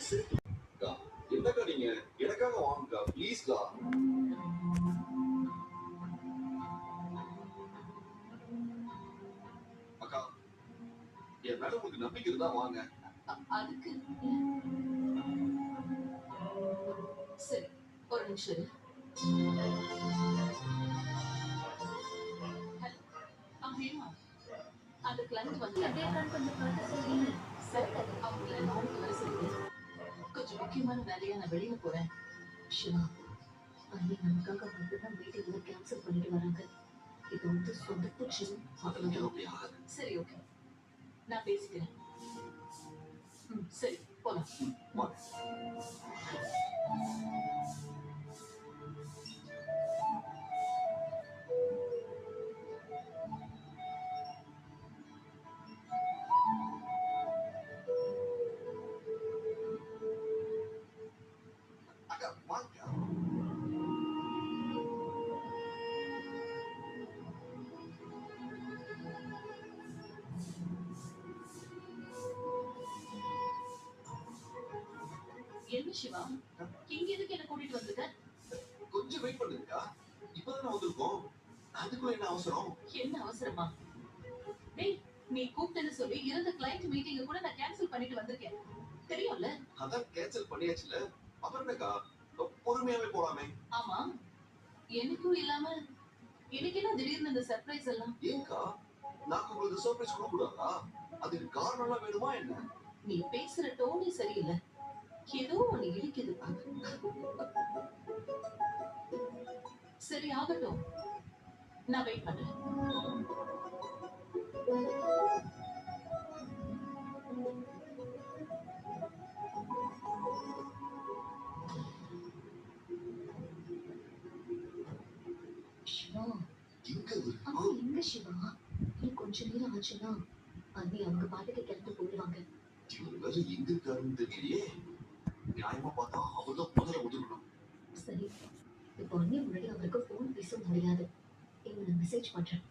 அக்கா, என்னக்கா நீங்க எனக்காக வாங்கக்கா ப்ளீஸ்க்கா. அக்கா, என் மேல உங்களுக்கு நம்பிக்கை இருந்தா வாங்க. அதுக்கு சரி, ஒரு நிமிஷம் இரு. ஹலோ, ஹேமா, அந்த கிளைண்ட் வந்து கொஞ்சம் பார்த்து சொல்லுங்க. சரி, அவங்கள நாளைக்கு வர சொல்லுங்க. கொஞ்சம் முக்கியமான வேலையா நான் வெளியில போறேன். சிவா, அண்ணி நமக்காக மட்டும்தான் மீட்டிங்ல கேன்சல் பண்ணிட்டு வராங்க. இது வந்து சொதப்புச்சு. அதெல்லாம் அப்படி ஆகாது. சரி, ஓகே, நான் பேசிக்கிறேன். சரி, போலாம். வாங்க. அக்கா வாங்கக்கா. என்ன சிவா, இங்க எதுக்கு என்ன கூட்டிட்டு வந்திருக்க? கொஞ்சம் வெயிட் பண்ணுங்கக்கா. இப்பதானே வந்திருக்கோம். அதுக்குள்ள என்ன அவசரம்? என்ன அவசரமா? டேய், நீ கூப்பிட்டேன்னு சொல்லி இருந்த கிளைண்ட் மீட்டிங்க கூட நான் கேன்சல் பண்ணிட்டு வந்திருக்கேன், தெரியும்ல? அதான் கேன்சல் பண்ணியாச்சுல. அப்புறம் என்னக்கா, பொறுமையாவே போலாமே. ஆமா, எனக்கும் இல்லாம இன்னைக்கு என்ன திடீர்னு இந்த சர்ப்ரைஸ் எல்லாம்? ஏன்க்கா, நான் உங்களுக்கு சர்ப்ரைஸ் கொடுக்க கூடாதா? அதுக்கு காரணம் எல்லாம் வேணுமா என்ன? நீ பேசுற டோனே சரியில்லை, ஏதோ ஒண்ணு இடிக்குது. சரி, ஆகட்டும், நான் வெயிட் பண்றேன். சிவா, எங்க அம்மா எங்க சிவா? நீ கொஞ்ச நேரம் ஆச்சுன்னா அண்ணி அவங்க பாட்டுக்கு கிளம்பி போயிடுவாங்க. இவர் வேற எங்க இருக்காருன்னு தெரியலையே. நியாயமா பார்த்தா அவர்தான் முதல்ல ஒதுக்கணும். சரி, இப்போ அண்ணி முன்னாடி அவருக்கு போன் பேச முடியாது. இவங்க நான் மெசேஜ் பண்றேன்.